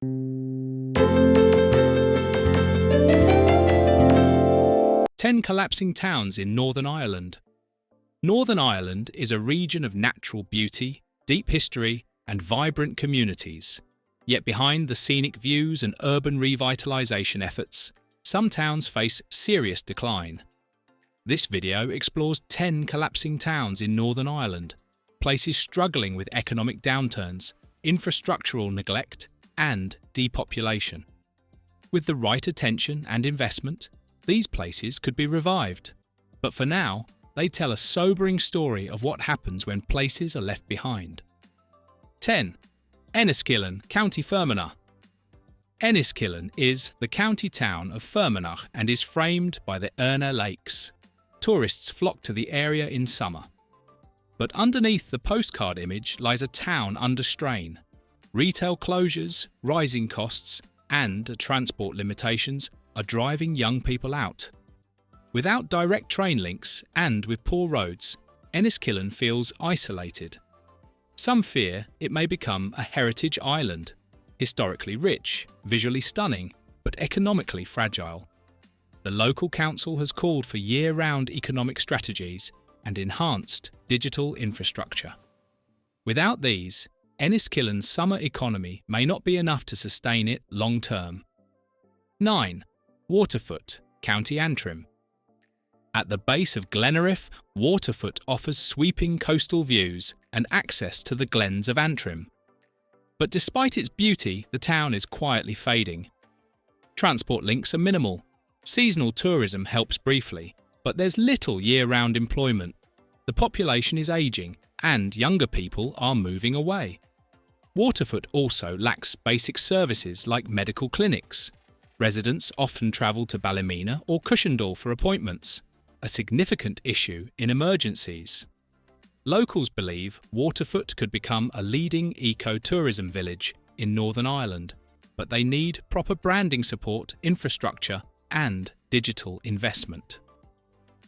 Ten collapsing towns in Northern Ireland. Northern Ireland is a region of natural beauty, deep history, and vibrant communities. Yet behind the scenic views and urban revitalisation efforts, some towns face serious decline. This video explores 10 collapsing towns in Northern Ireland, places struggling with economic downturns, infrastructural neglect, and depopulation. With the right attention and investment, these places could be revived. But for now, they tell a sobering story of what happens when places are left behind. 10. Enniskillen, County Fermanagh. Enniskillen is the county town of Fermanagh and is framed by the Erne lakes. Tourists flock to the area in summer. But underneath the postcard image lies a town under strain. Retail closures, rising costs, and transport limitations are driving young people out. Without direct train links and with poor roads, Enniskillen feels isolated. Some fear it may become a heritage island, historically rich, visually stunning, but economically fragile. The local council has called for year-round economic strategies and enhanced digital infrastructure. Without these, Enniskillen's summer economy may not be enough to sustain it long-term. 9. Waterfoot, County Antrim. At the base of Gleneriff, Waterfoot offers sweeping coastal views and access to the glens of Antrim. But despite its beauty, the town is quietly fading. Transport links are minimal. Seasonal tourism helps briefly, but there's little year-round employment. The population is ageing, and younger people are moving away. Waterfoot also lacks basic services like medical clinics. Residents often travel to Ballymena or Cushendall for appointments, a significant issue in emergencies. Locals believe Waterfoot could become a leading eco-tourism village in Northern Ireland, but they need proper branding support, infrastructure, and digital investment.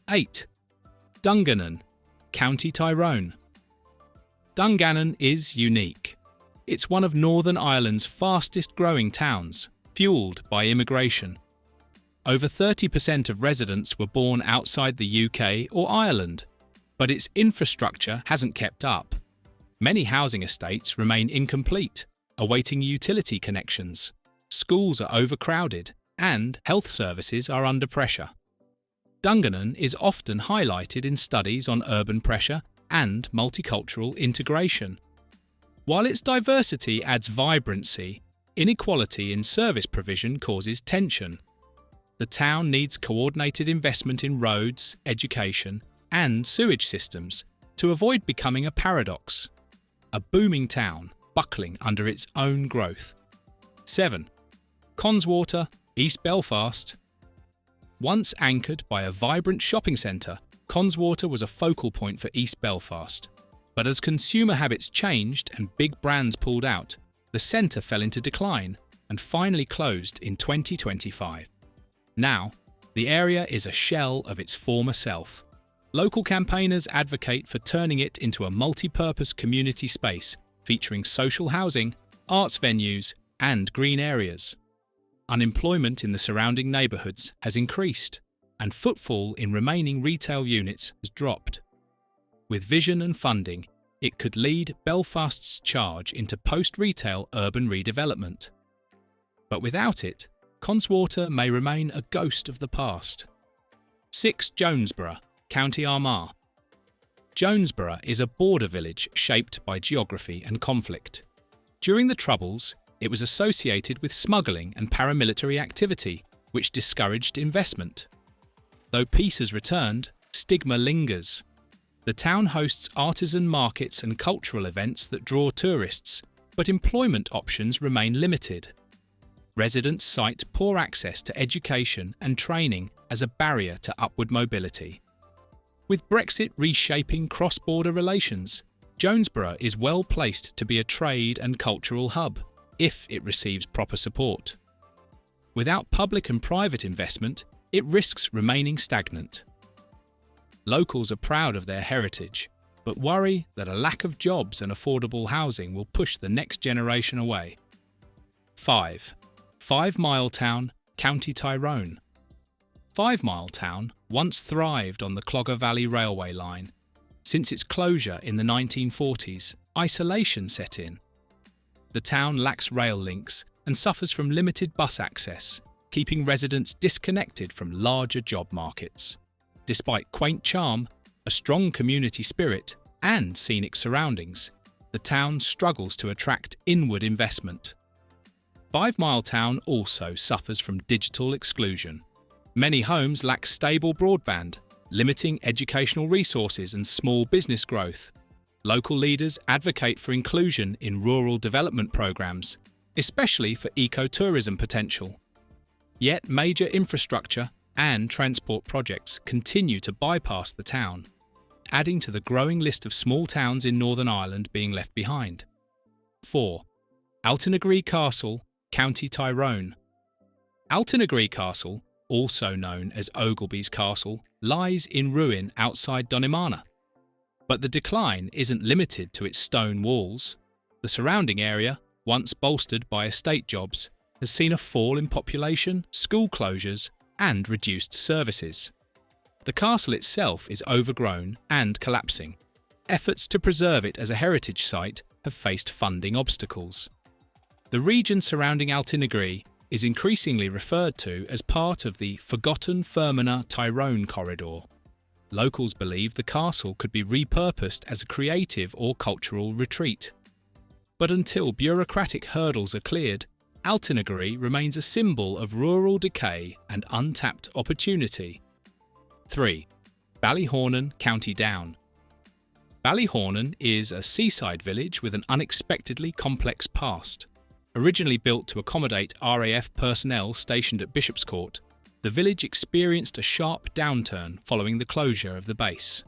8. Dungannon, County Tyrone. Dungannon is unique. It's one of Northern Ireland's fastest growing towns, fueled by immigration. Over 30% of residents were born outside the UK or Ireland, but its infrastructure hasn't kept up. Many housing estates remain incomplete, awaiting utility connections. Schools are overcrowded, and health services are under pressure. Dungannon is often highlighted in studies on urban pressure and multicultural integration. While its diversity adds vibrancy, inequality in service provision causes tension. The town needs coordinated investment in roads, education, and sewage systems to avoid becoming a paradox. A booming town buckling under its own growth. 7. Concnswater, East Belfast. Once anchored by a vibrant shopping centre, Concnswater was a focal point for East Belfast. But as consumer habits changed and big brands pulled out, the centre fell into decline and finally closed in 2025. Now, the area is a shell of its former self. Local campaigners advocate for turning it into a multi-purpose community space featuring social housing, arts venues, and green areas. Unemployment in the surrounding neighbourhoods has increased, and footfall in remaining retail units has dropped. With vision and funding, it could lead Belfast's charge into post-retail urban redevelopment. But without it, Concnswater may remain a ghost of the past. 6. Jonesborough, County Armagh. Jonesborough is a border village shaped by geography and conflict. During the Troubles, it was associated with smuggling and paramilitary activity, which discouraged investment. Though peace has returned, stigma lingers. The town hosts artisan markets and cultural events that draw tourists, but employment options remain limited. Residents cite poor access to education and training as a barrier to upward mobility. With Brexit reshaping cross-border relations, Jonesborough is well placed to be a trade and cultural hub, if it receives proper support. Without public and private investment, it risks remaining stagnant. Locals are proud of their heritage, but worry that a lack of jobs and affordable housing will push the next generation away. 5. Fivemiletown, County Tyrone. Fivemiletown once thrived on the Clogher Valley Railway line. Since its closure in the 1940s, isolation set in. The town lacks rail links and suffers from limited bus access, keeping residents disconnected from larger job markets. Despite quaint charm, a strong community spirit, and scenic surroundings, the town struggles to attract inward investment. Fivemiletown also suffers from digital exclusion. Many homes lack stable broadband, limiting educational resources and small business growth. Local leaders advocate for inclusion in rural development programs, especially for ecotourism potential. Yet major infrastructure and transport projects continue to bypass the town, adding to the growing list of small towns in Northern Ireland being left behind. 4. Altinaghree Castle, County Tyrone. Altinaghree Castle, also known as Ogilby's Castle, lies in ruin outside Dungannon. But the decline isn't limited to its stone walls. The surrounding area, once bolstered by estate jobs, has seen a fall in population, school closures, and reduced services. The castle itself is overgrown and collapsing. Efforts to preserve it as a heritage site have faced funding obstacles. The region surrounding Altinaghree is increasingly referred to as part of the forgotten Fermanagh-Tyrone corridor. Locals believe the castle could be repurposed as a creative or cultural retreat. But until bureaucratic hurdles are cleared, Altinaghree remains a symbol of rural decay and untapped opportunity. 3. Ballyhornan, County Down. Ballyhornan is a seaside village with an unexpectedly complex past. Originally built to accommodate RAF personnel stationed at Bishopscourt, the village experienced a sharp downturn following the closure of the base.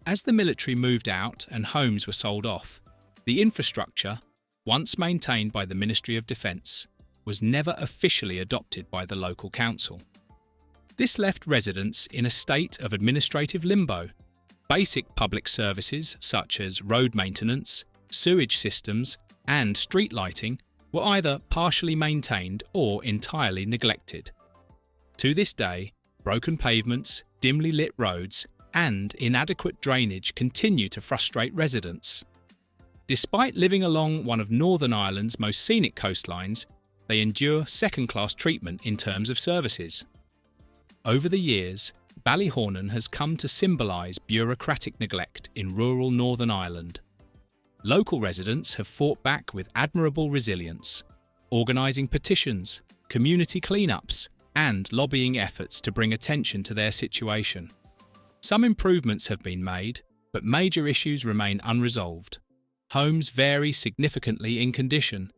As the military moved out and homes were sold off, the infrastructure, once maintained by the Ministry of Defence, was never officially adopted by the local council. This left residents in a state of administrative limbo. Basic public services such as road maintenance, sewage systems, and street lighting were either partially maintained or entirely neglected. To this day, broken pavements, dimly lit roads, and inadequate drainage continue to frustrate residents. Despite living along one of Northern Ireland's most scenic coastlines, they endure second-class treatment in terms of services. Over the years, Ballyhornan has come to symbolise bureaucratic neglect in rural Northern Ireland. Local residents have fought back with admirable resilience, organising petitions, community clean-ups, and lobbying efforts to bring attention to their situation. Some improvements have been made, but major issues remain unresolved. Homes vary significantly in condition.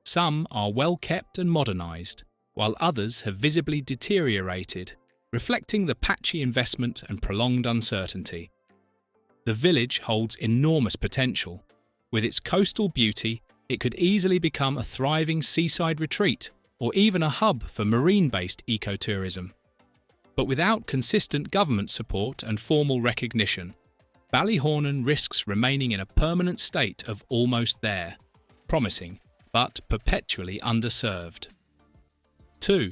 Some are well kept and modernised, while others have visibly deteriorated, reflecting the patchy investment and prolonged uncertainty. The village holds enormous potential. With its coastal beauty, it could easily become a thriving seaside retreat or even a hub for marine-based ecotourism. But without consistent government support and formal recognition, Ballyhornan risks remaining in a permanent state of almost there, promising but perpetually underserved. 2.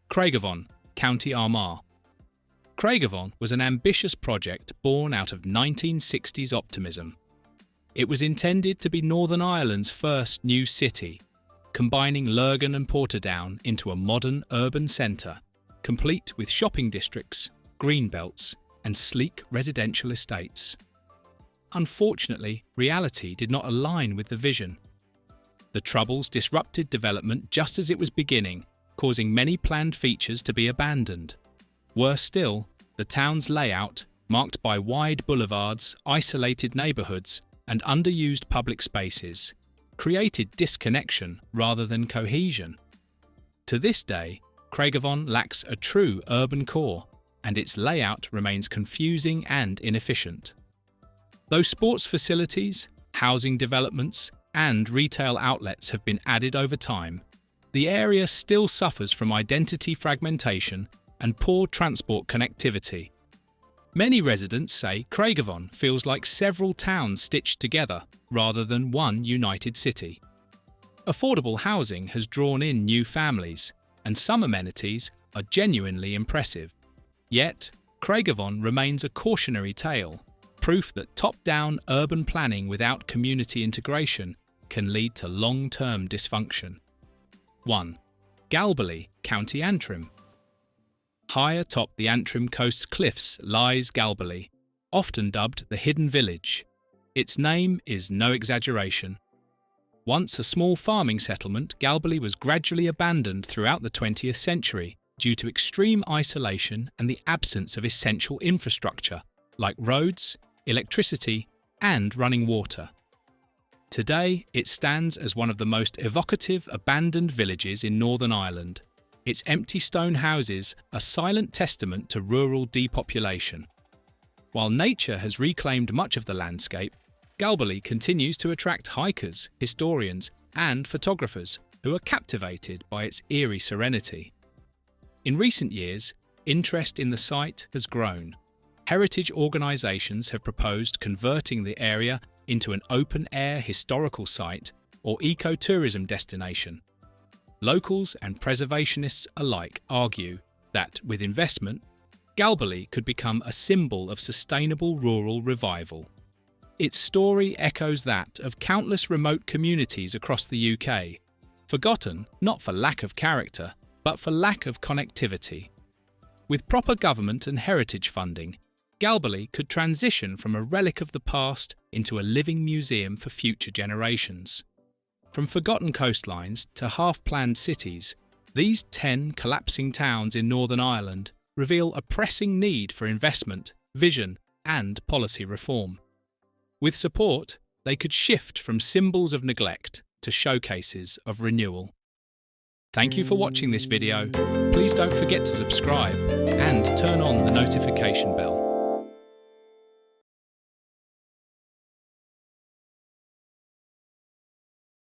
Craigavon, County Armagh. Craigavon was an ambitious project born out of 1960s optimism. It was intended to be Northern Ireland's first new city, combining Lurgan and Portadown into a modern urban centre, complete with shopping districts, green belts, and sleek residential estates. Unfortunately, reality did not align with the vision. The Troubles disrupted development just as it was beginning, causing many planned features to be abandoned. Worse still, the town's layout, marked by wide boulevards, isolated neighbourhoods, and underused public spaces, created disconnection rather than cohesion. To this day, Craigavon lacks a true urban core, and its layout remains confusing and inefficient. Though sports facilities, housing developments, and retail outlets have been added over time, the area still suffers from identity fragmentation and poor transport connectivity. Many residents say Craigavon feels like several towns stitched together rather than one united city. Affordable housing has drawn in new families, and some amenities are genuinely impressive. Yet, Craigavon remains a cautionary tale, proof that top-down urban planning without community integration can lead to long-term dysfunction. 1. Galboly, County Antrim. High atop the Antrim coast's cliffs lies Galboly, often dubbed the Hidden Village. Its name is no exaggeration. Once a small farming settlement, Galboly was gradually abandoned throughout the 20th century due to extreme isolation and the absence of essential infrastructure, like roads, electricity, and running water. Today, it stands as one of the most evocative abandoned villages in Northern Ireland. Its empty stone houses are silent testament to rural depopulation. While nature has reclaimed much of the landscape, Galboly continues to attract hikers, historians, and photographers who are captivated by its eerie serenity. In recent years, interest in the site has grown. Heritage organisations have proposed converting the area into an open-air historical site or ecotourism destination. Locals and preservationists alike argue that, with investment, Galboly could become a symbol of sustainable rural revival. Its story echoes that of countless remote communities across the UK, forgotten not for lack of character, but for lack of connectivity. With proper government and heritage funding, Galboly could transition from a relic of the past into a living museum for future generations. From forgotten coastlines to half-planned cities, these 10 collapsing towns in Northern Ireland reveal a pressing need for investment, vision, and policy reform. With support, they could shift from symbols of neglect to showcases of renewal. Thank you for watching this video. Please don't forget to subscribe and turn on the notification bell.